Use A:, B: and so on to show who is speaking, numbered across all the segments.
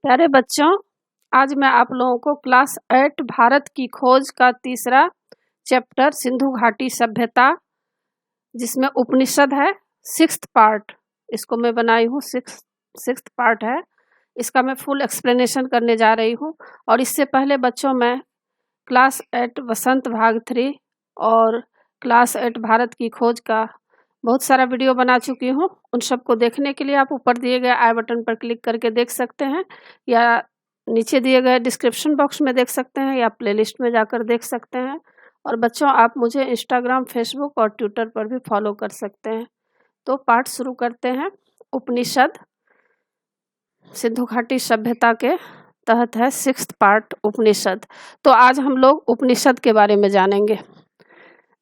A: प्यारे बच्चों, आज मैं आप लोगों को क्लास 8 भारत की खोज का तीसरा चैप्टर सिंधु घाटी सभ्यता, जिसमें उपनिषद है, 6th पार्ट इसको मैं बनाई हूँ। सिक्स्थ पार्ट है, इसका मैं फुल एक्सप्लेनेशन करने जा रही हूँ। और इससे पहले बच्चों, मैं क्लास 8 वसंत भाग 3 और क्लास 8 भारत की खोज का बहुत सारा वीडियो बना चुकी हूँ। उन सबको देखने के लिए आप ऊपर दिए गए आई बटन पर क्लिक करके देख सकते हैं, या नीचे दिए गए डिस्क्रिप्शन बॉक्स में देख सकते हैं, या प्लेलिस्ट में जाकर देख सकते हैं। और बच्चों, आप मुझे इंस्टाग्राम, फेसबुक और ट्विटर पर भी फॉलो कर सकते हैं। तो पाठ शुरू करते हैं। उपनिषद सिंधु घाटी सभ्यता के तहत है 6th पार्ट उपनिषद। तो आज हम लोग उपनिषद के बारे में जानेंगे।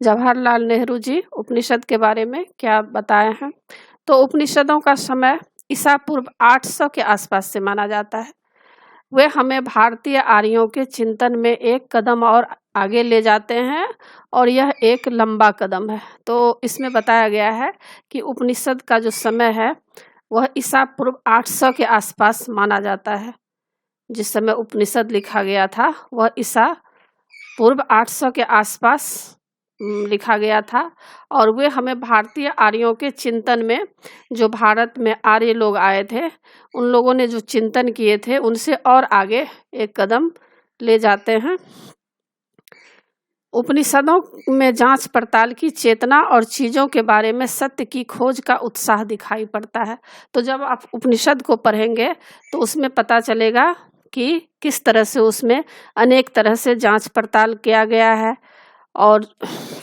A: जवाहरलाल नेहरू जी उपनिषद के बारे में क्या बताए हैं। तो उपनिषदों का समय ईसा पूर्व 800 के आसपास से माना जाता है। वे हमें भारतीय आर्यों के चिंतन में एक कदम और आगे ले जाते हैं, और यह एक लंबा कदम है। तो इसमें बताया गया है कि उपनिषद का जो समय है वह ईसा पूर्व 800 के आसपास माना जाता है। जिस समय उपनिषद लिखा गया था वह ईसा पूर्व 800 के आसपास लिखा गया था, और वे हमें भारतीय आर्यों के चिंतन में, जो भारत में आर्य लोग आए थे, उन लोगों ने जो चिंतन किए थे उनसे और आगे एक कदम ले जाते हैं। उपनिषदों में जांच पड़ताल की चेतना और चीज़ों के बारे में सत्य की खोज का उत्साह दिखाई पड़ता है। तो जब आप उपनिषद को पढ़ेंगे तो उसमें पता चलेगा कि किस तरह से उसमें अनेक तरह से जांच पड़ताल किया गया है, और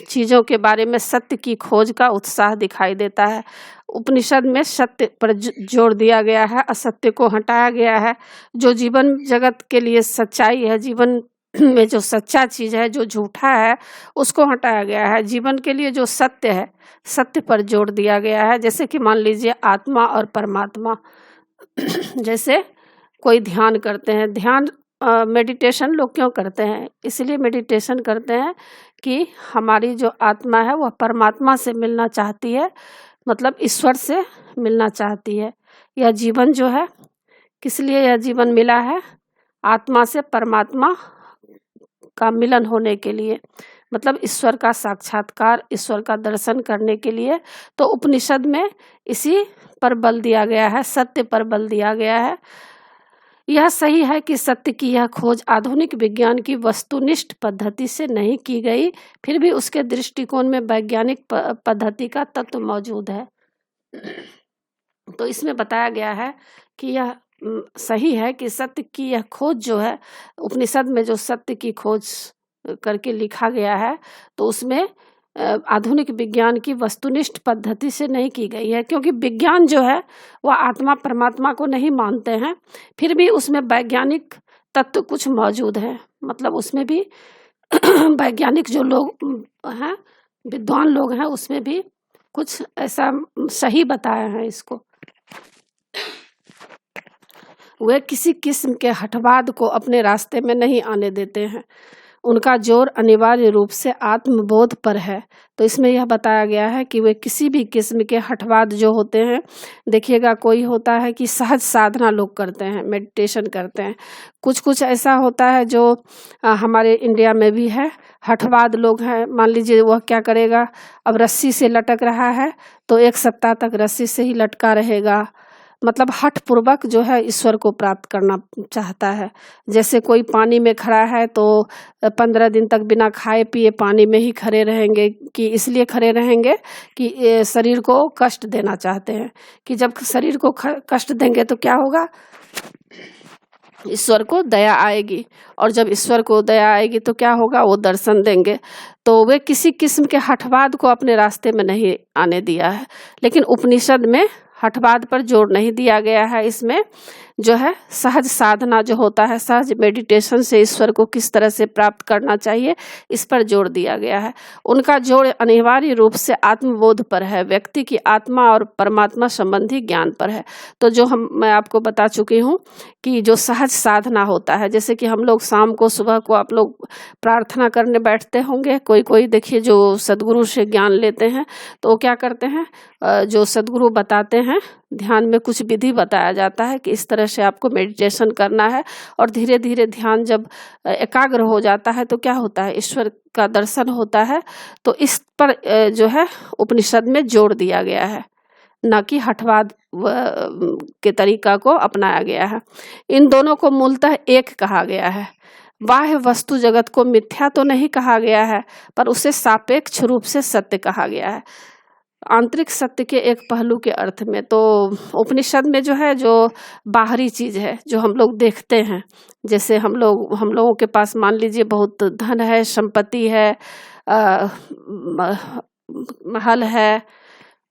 A: चीज़ों के बारे में सत्य की खोज का उत्साह दिखाई देता है। उपनिषद में सत्य पर जोर दिया गया है, असत्य को हटाया गया है। जो जीवन जगत के लिए सच्चाई है, जीवन में जो सच्चा चीज़ है, जो झूठा है, उसको हटाया गया है। जीवन के लिए जो सत्य है, सत्य पर जोर दिया गया है। जैसे कि मान लीजिए आत्मा और परमात्मा। जैसे कोई ध्यान करते हैं, ध्यान मेडिटेशन लोग क्यों करते हैं? इसलिए मेडिटेशन करते हैं कि हमारी जो आत्मा है वह परमात्मा से मिलना चाहती है, मतलब ईश्वर से मिलना चाहती है। यह जीवन जो है, किस लिए यह जीवन मिला है? आत्मा से परमात्मा का मिलन होने के लिए, मतलब ईश्वर का साक्षात्कार, ईश्वर का दर्शन करने के लिए। तो उपनिषद में इसी पर बल दिया गया है, सत्य पर बल दिया गया है। यह सही है कि सत्य की यह खोज आधुनिक विज्ञान की वस्तुनिष्ठ पद्धति से नहीं की गई, फिर भी उसके दृष्टिकोण में वैज्ञानिक पद्धति का तत्व मौजूद है। तो इसमें बताया गया है कि यह सही है कि सत्य की यह खोज जो है, उपनिषद में जो सत्य की खोज करके लिखा गया है, तो उसमें आधुनिक विज्ञान की वस्तुनिष्ठ पद्धति से नहीं की गई है, क्योंकि विज्ञान जो है वह आत्मा परमात्मा को नहीं मानते हैं, फिर भी उसमें वैज्ञानिक तत्व कुछ मौजूद है। मतलब उसमें भी वैज्ञानिक जो लोग हैं, विद्वान लोग हैं, उसमें भी कुछ ऐसा सही बताया है इसको। वे किसी किस्म के हठवाद को अपने रास्ते में नहीं आने देते हैं। उनका जोर अनिवार्य रूप से आत्मबोध पर है। तो इसमें यह बताया गया है कि वे किसी भी किस्म के हठवाद जो होते हैं, देखिएगा कोई होता है कि सहज साधना लोग करते हैं, मेडिटेशन करते हैं। कुछ कुछ ऐसा होता है जो हमारे इंडिया में भी है, हठवाद लोग हैं। मान लीजिए वह क्या करेगा, अब रस्सी से लटक रहा है तो 1 सप्ताह तक रस्सी से ही लटका रहेगा, मतलब हठ पूर्वक जो है ईश्वर को प्राप्त करना चाहता है। जैसे कोई पानी में खड़ा है तो 15 दिन तक बिना खाए पिए पानी में ही खड़े रहेंगे, कि इसलिए खड़े रहेंगे कि शरीर को कष्ट देना चाहते हैं, कि जब शरीर को कष्ट देंगे तो क्या होगा, ईश्वर को दया आएगी, और जब ईश्वर को दया आएगी तो क्या होगा, वो दर्शन देंगे। तो वे किसी किस्म के हठवाद को अपने रास्ते में नहीं आने दिया है। लेकिन उपनिषद में हठवाद पर जोर नहीं दिया गया है। इसमें जो है सहज साधना जो होता है, सहज मेडिटेशन से ईश्वर को किस तरह से प्राप्त करना चाहिए, इस पर जोर दिया गया है। उनका जोर अनिवार्य रूप से आत्मबोध पर है, व्यक्ति की आत्मा और परमात्मा संबंधी ज्ञान पर है। तो जो मैं आपको बता चुकी हूँ कि जो सहज साधना होता है, जैसे कि हम लोग शाम को, सुबह को आप लोग प्रार्थना करने बैठते होंगे, कोई देखिए जो सदगुरु से ज्ञान लेते हैं तो वो क्या करते हैं, जो सदगुरु बताते हैं ध्यान में कुछ विधि बताया जाता है कि इस तरह से आपको मेडिटेशन करना है। और धीरे धीरे ध्यान जब एकाग्र हो जाता है तो क्या होता है, ईश्वर का दर्शन होता है। तो इस पर जो है उपनिषद में जोड़ दिया गया है, न कि हठवाद के तरीका को अपनाया गया है। इन दोनों को मूलतः एक कहा गया है। बाह्य वस्तु जगत को मिथ्या तो नहीं कहा गया है, पर उसे सापेक्ष रूप से सत्य कहा गया है, आंतरिक सत्य के एक पहलू के अर्थ में। तो उपनिषद में जो है, जो बाहरी चीज है जो हम लोग देखते हैं, जैसे हम लोगों के पास मान लीजिए बहुत धन है, संपत्ति है, महल है,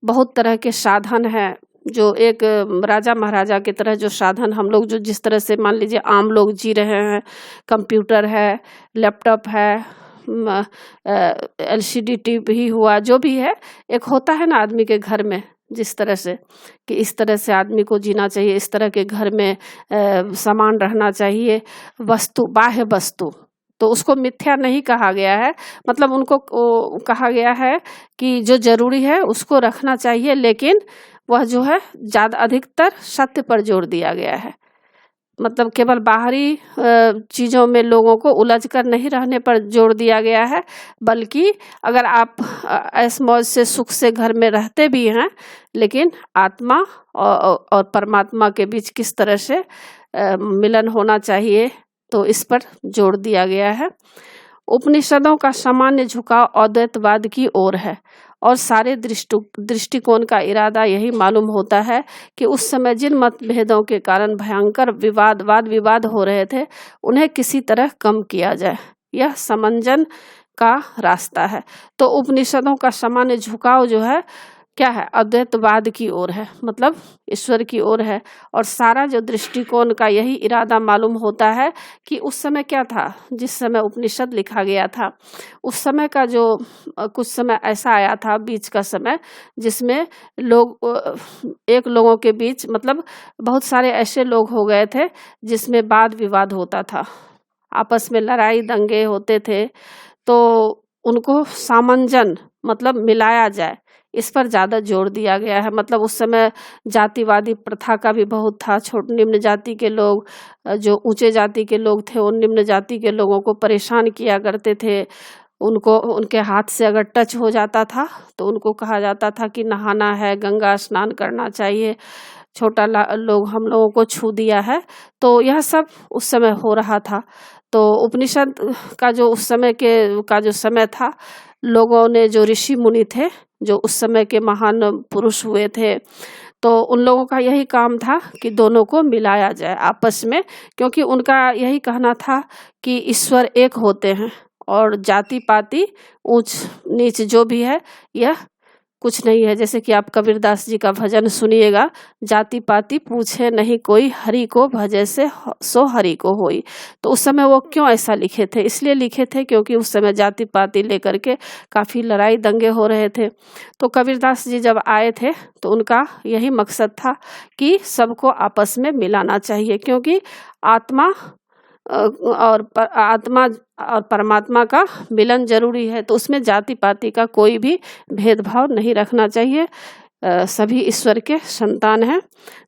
A: बहुत तरह के साधन है, जो एक राजा महाराजा की तरह जो साधन हम लोग जो जिस तरह से मान लीजिए आम लोग जी रहे हैं, कंप्यूटर है, लैपटॉप है, LCD टीवी हुआ, जो भी है, एक होता है ना आदमी के घर में, जिस तरह से कि इस तरह से आदमी को जीना चाहिए, इस तरह के घर में सामान रहना चाहिए, वस्तु, बाह्य वस्तु। तो उसको मिथ्या नहीं कहा गया है, मतलब उनको कहा गया है कि जो जरूरी है उसको रखना चाहिए, लेकिन वह जो है ज्यादा अधिकतर सत्य पर जोर दिया गया है। मतलब केवल बाहरी चीज़ों में लोगों को उलझ कर नहीं रहने पर जोर दिया गया है, बल्कि अगर आप ऐश मौज से सुख से घर में रहते भी हैं, लेकिन आत्मा और परमात्मा के बीच किस तरह से मिलन होना चाहिए, तो इस पर जोर दिया गया है। उपनिषदों का सामान्य झुकाव अद्वैतवाद की ओर है, और सारे दृष्टिकोण का इरादा यही मालूम होता है कि उस समय जिन मतभेदों के कारण भयंकर वाद विवाद हो रहे थे, उन्हें किसी तरह कम किया जाए। यह समंजन का रास्ता है। तो उपनिषदों का सामान्य झुकाव जो है क्या है, अद्वैतवाद की ओर है, मतलब ईश्वर की ओर है। और सारा जो दृष्टिकोण का यही इरादा मालूम होता है कि उस समय क्या था, जिस समय उपनिषद लिखा गया था, उस समय का जो कुछ समय ऐसा आया था बीच का समय, जिसमें लोगों के बीच, मतलब बहुत सारे ऐसे लोग हो गए थे जिसमें वाद विवाद होता था, आपस में लड़ाई दंगे होते थे। तो उनको सामंजन, मतलब मिलाया जाए, इस पर ज़्यादा जोर दिया गया है। मतलब उस समय जातिवादी प्रथा का भी बहुत था। निम्न जाति के लोग, जो ऊंचे जाति के लोग थे, उन निम्न जाति के लोगों को परेशान किया करते थे। उनके हाथ से अगर टच हो जाता था तो उनको कहा जाता था कि नहाना है, गंगा स्नान करना चाहिए, छोटा लोग हम लोगों को छू दिया है। तो यह सब उस समय हो रहा था। तो उपनिषद का जो उस समय का जो समय था, लोगों ने, जो ऋषि मुनि थे, जो उस समय के महान पुरुष हुए थे, तो उन लोगों का यही काम था कि दोनों को मिलाया जाए आपस में, क्योंकि उनका यही कहना था कि ईश्वर एक होते हैं और जाति पाति ऊंच नीच जो भी है यह कुछ नहीं है। जैसे कि आप कबीरदास जी का भजन सुनिएगा, जाति पाति पूछे नहीं कोई, हरि को भजे से सो हरि को होई। तो उस समय वो क्यों ऐसा लिखे थे, इसलिए लिखे थे क्योंकि उस समय जाति पाति लेकर के काफ़ी लड़ाई दंगे हो रहे थे। तो कबीरदास जी जब आए थे तो उनका यही मकसद था कि सबको आपस में मिलाना चाहिए, क्योंकि आत्मा और परमात्मा का मिलन जरूरी है। तो उसमें जाति पाति का कोई भी भेदभाव नहीं रखना चाहिए, सभी ईश्वर के संतान हैं।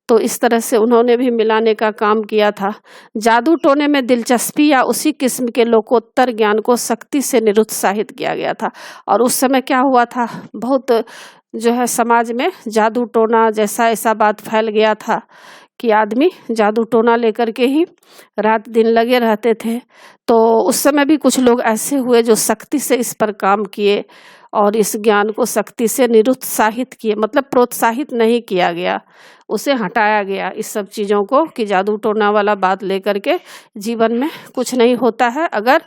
A: तो इस तरह से उन्होंने भी मिलाने का काम किया था। जादू टोने में दिलचस्पी या उसी किस्म के लोकोत्तर ज्ञान को सख्ती से निरुत्साहित किया गया था। और उस समय क्या हुआ था, बहुत जो है समाज में जादू टोना जैसा ऐसा बात फैल गया था कि आदमी जादू टोना लेकर के ही रात दिन लगे रहते थे। तो उस समय भी कुछ लोग ऐसे हुए जो सख्ती से इस पर काम किए और इस ज्ञान को सख्ती से निरुत्साहित किए, मतलब प्रोत्साहित नहीं किया गया, उसे हटाया गया इस सब चीज़ों को, कि जादू टोना वाला बात लेकर के जीवन में कुछ नहीं होता है। अगर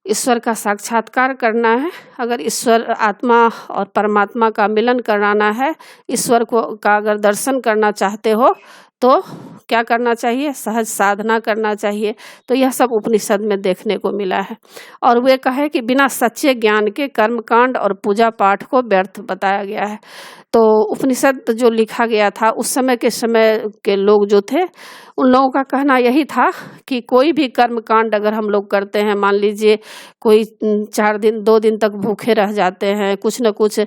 A: ईश्वर का साक्षात्कार करना है, अगर ईश्वर आत्मा और परमात्मा का मिलन कराना है, ईश्वर का अगर दर्शन करना चाहते हो, तो क्या करना चाहिए, सहज साधना करना चाहिए। तो यह सब उपनिषद में देखने को मिला है। और वे कहे कि बिना सच्चे ज्ञान के कर्मकांड और पूजा पाठ को व्यर्थ बताया गया है। तो उपनिषद जो लिखा गया था उस समय के लोग जो थे, उन लोगों का कहना यही था कि कोई भी कर्म कांड अगर हम लोग करते हैं, मान लीजिए कोई 4 दिन 2 दिन तक भूखे रह जाते हैं, कुछ न कुछ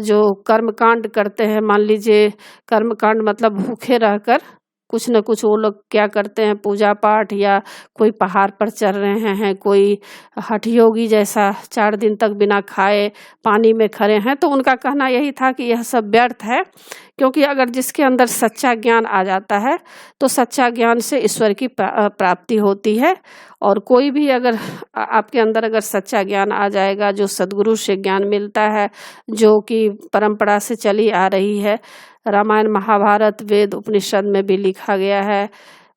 A: जो कर्म कांड करते हैं, मान लीजिए कर्म कांड मतलब भूखे रहकर कुछ न कुछ वो लोग क्या करते हैं, पूजा पाठ, या कोई पहाड़ पर चढ़ रहे हैं, कोई हठ योगी जैसा 4 दिन तक बिना खाए पानी में खड़े हैं। तो उनका कहना यही था कि यह सब व्यर्थ है, क्योंकि अगर जिसके अंदर सच्चा ज्ञान आ जाता है तो सच्चा ज्ञान से ईश्वर की प्राप्ति होती है। और कोई भी अगर आपके अंदर अगर सच्चा ज्ञान आ जाएगा, जो सद्गुरु से ज्ञान मिलता है, जो कि परंपरा से चली आ रही है, रामायण महाभारत वेद उपनिषद में भी लिखा गया है।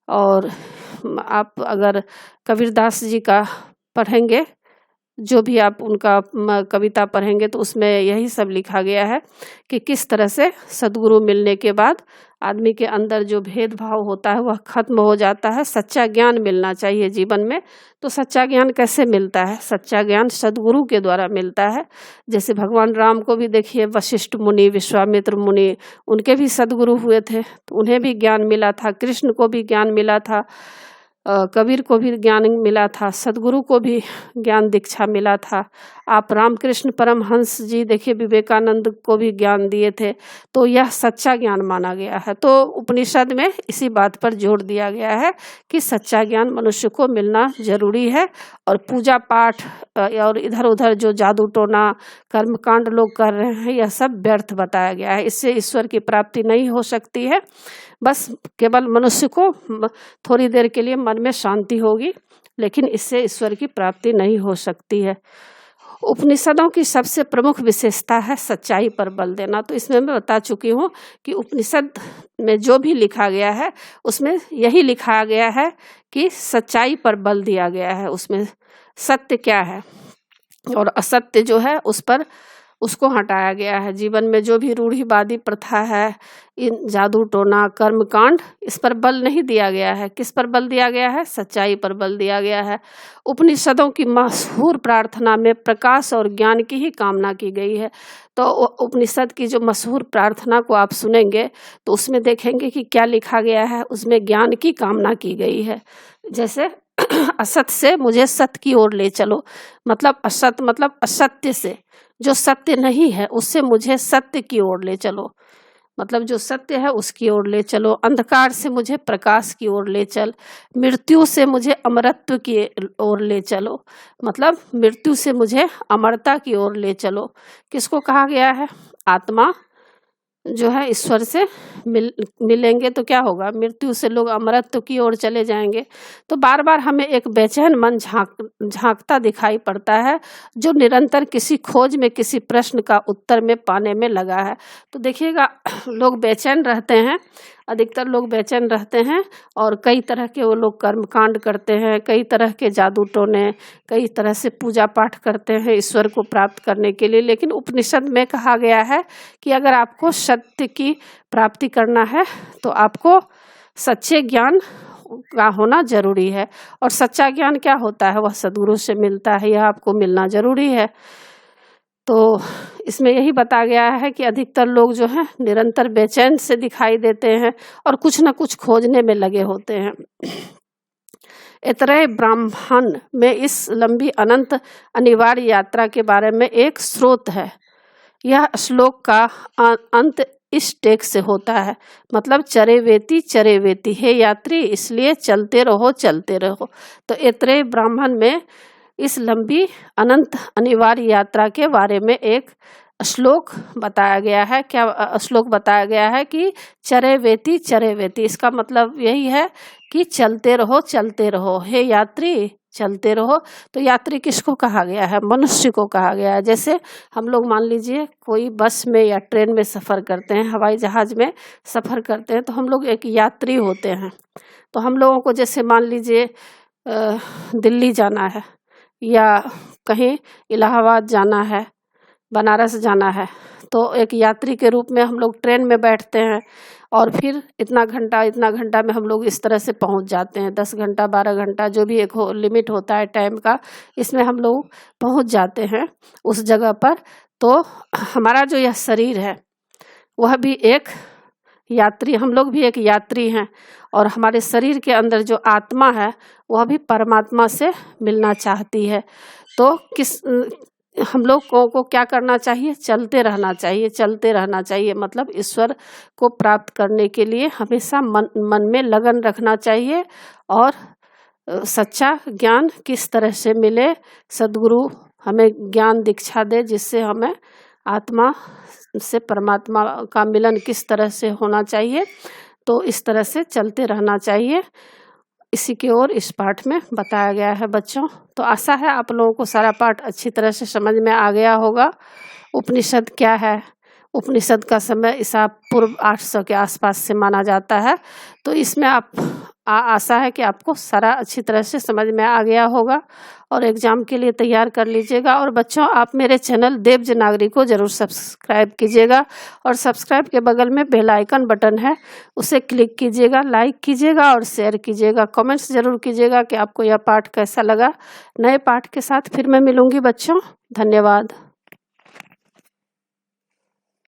A: और आप अगर कबीरदास जी का पढ़ेंगे, जो भी आप उनका कविता पढ़ेंगे, तो उसमें यही सब लिखा गया है कि किस तरह से सद्गुरु मिलने के बाद आदमी के अंदर जो भेदभाव होता है वह खत्म हो जाता है। सच्चा ज्ञान मिलना चाहिए जीवन में। तो सच्चा ज्ञान कैसे मिलता है? सच्चा ज्ञान सद्गुरु के द्वारा मिलता है। जैसे भगवान राम को भी देखिए, वशिष्ठ मुनि, विश्वामित्र मुनि, उनके भी सद्गुरु हुए थे, तो उन्हें भी ज्ञान मिला था। कृष्ण को भी ज्ञान मिला था, कबीर को भी ज्ञान मिला था, सद्गुरु को भी ज्ञान दीक्षा मिला था। आप रामकृष्ण परमहंस जी देखिए, विवेकानंद को भी ज्ञान दिए थे। तो यह सच्चा ज्ञान माना गया है। तो उपनिषद में इसी बात पर जोर दिया गया है कि सच्चा ज्ञान मनुष्य को मिलना जरूरी है। और पूजा पाठ और इधर उधर जो जादू टोना कर्मकांड लोग कर रहे हैं, यह सब व्यर्थ बताया गया है। इससे ईश्वर की प्राप्ति नहीं हो सकती है। बस केवल मनुष्य को थोड़ी देर के लिए मन में शांति होगी, लेकिन इससे ईश्वर की प्राप्ति नहीं हो सकती है। उपनिषदों की सबसे प्रमुख विशेषता है सच्चाई पर बल देना। तो इसमें मैं बता चुकी हूँ कि उपनिषद में जो भी लिखा गया है उसमें यही लिखा गया है कि सच्चाई पर बल दिया गया है। उसमें सत्य क्या है और असत्य जो है उसको हटाया गया है। जीवन में जो भी रूढ़िवादी प्रथा है, इन जादू टोना कर्मकांड, इस पर बल नहीं दिया गया है। किस पर बल दिया गया है? सच्चाई पर बल दिया गया है। उपनिषदों की मशहूर प्रार्थना में प्रकाश और ज्ञान की ही कामना की गई है। तो उपनिषद की जो मशहूर प्रार्थना को आप सुनेंगे तो उसमें देखेंगे कि क्या लिखा गया है। उसमें ज्ञान की कामना की गई है। जैसे असत से मुझे सत्य की ओर ले चलो, मतलब असत मतलब असत्य से, जो सत्य नहीं है उससे मुझे सत्य की ओर ले चलो, मतलब जो सत्य है उसकी ओर ले चलो। अंधकार से मुझे प्रकाश की ओर ले चल, मृत्यु से मुझे अमरत्व की ओर ले चलो, मतलब मृत्यु से मुझे अमरता की ओर ले चलो। किसको कहा गया है? आत्मा जो है ईश्वर से मिलेंगे तो क्या होगा? मृत्यु से लोग अमरत्व की ओर चले जाएंगे। तो बार बार हमें एक बेचैन मन झांकता दिखाई पड़ता है, जो निरंतर किसी खोज में, किसी प्रश्न का उत्तर में पाने में लगा है। तो देखिएगा, लोग बेचैन रहते हैं, अधिकतर लोग बेचैन रहते हैं और कई तरह के वो लोग कर्मकांड करते हैं, कई तरह के जादू टोने, कई तरह से पूजा पाठ करते हैं ईश्वर को प्राप्त करने के लिए। लेकिन उपनिषद में कहा गया है कि अगर आपको सत्य की प्राप्ति करना है तो आपको सच्चे ज्ञान का होना जरूरी है। और सच्चा ज्ञान क्या होता है? वह सद्गुरु से मिलता है, यह आपको मिलना जरूरी है। तो इसमें यही बताया गया है कि अधिकतर लोग जो हैं निरंतर बेचैन से दिखाई देते हैं और कुछ न कुछ खोजने में लगे होते हैं। ऐतरेय ब्राह्मण में इस लंबी अनंत अनिवार्य यात्रा के बारे में एक स्रोत है। यह श्लोक का अंत इस टेक से होता है, मतलब चरे वेती हे यात्री, इसलिए चलते रहो चलते रहो। तो ऐतरेय ब्राह्मण में इस लंबी अनंत अनिवार्य यात्रा के बारे में एक श्लोक बताया गया है। क्या श्लोक बताया गया है? कि चरे वेती, इसका मतलब यही है कि चलते रहो हे यात्री, चलते रहो। तो यात्री किसको कहा गया है? मनुष्य को कहा गया है। जैसे हम लोग मान लीजिए कोई बस में या ट्रेन में सफ़र करते हैं, हवाई जहाज़ में सफ़र करते हैं, तो हम लोग एक यात्री होते हैं। तो हम लोगों को जैसे मान लीजिए दिल्ली जाना है या कहीं इलाहाबाद जाना है, बनारस जाना है, तो एक यात्री के रूप में हम लोग ट्रेन में बैठते हैं और फिर इतना घंटा में हम लोग इस तरह से पहुंच जाते हैं। 10 घंटा 12 घंटा जो भी एक लिमिट होता है टाइम का, इसमें हम लोग पहुंच जाते हैं उस जगह पर। तो हमारा जो यह शरीर है वह भी एक यात्री, हम लोग भी एक यात्री हैं, और हमारे शरीर के अंदर जो आत्मा है वह भी परमात्मा से मिलना चाहती है। तो हम लोग को क्या करना चाहिए? चलते रहना चाहिए, चलते रहना चाहिए। मतलब ईश्वर को प्राप्त करने के लिए हमेशा मन में लगन रखना चाहिए। और सच्चा ज्ञान किस तरह से मिले, सद्गुरु हमें ज्ञान दीक्षा दे जिससे हमें आत्मा से परमात्मा का मिलन किस तरह से होना चाहिए। तो इस तरह से चलते रहना चाहिए। इसी की ओर इस पाठ में बताया गया है बच्चों। तो आशा है आप लोगों को सारा पाठ अच्छी तरह से समझ में आ गया होगा। उपनिषद क्या है? उपनिषद का समय ईसा पूर्व 800 के आसपास से माना जाता है। तो इसमें आशा है कि आपको सारा अच्छी तरह से समझ में आ गया होगा और एग्ज़ाम के लिए तैयार कर लीजिएगा। और बच्चों, आप मेरे चैनल देवज नागरी को ज़रूर सब्सक्राइब कीजिएगा, और सब्सक्राइब के बगल में बेल आइकन बटन है, उसे क्लिक कीजिएगा, लाइक कीजिएगा और शेयर कीजिएगा। कमेंट्स ज़रूर कीजिएगा कि आपको यह पाठ कैसा लगा। नए पाठ के साथ फिर मैं मिलूँगी बच्चों। धन्यवाद।